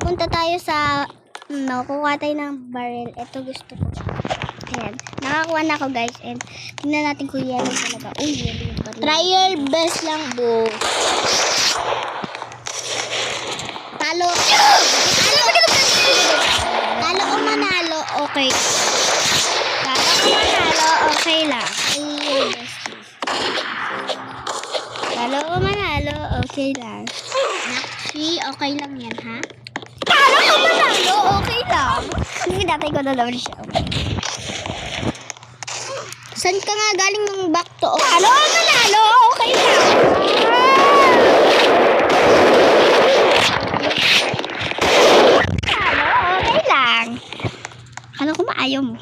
punta tayo sa, kukuha tayo ng barrel. Ito gusto ko. Ayan. Nakakuha na ako, guys. And tingnan natin kung yellow talaga. Uy, yellow yung barrel. Try your best lang, bo. Talo. Talo o manalo, okay. Talo o manalo, okay lang. Talo o manalo, okay lang. Nakshi, okay lang yan, ha? Talo o manalo, okay lang. Kasi dati ko na naman siya. Saan ka nga galing ng back to? Talo o manalo, okay lang. Talo, okay lang. Kala ko maayaw mo.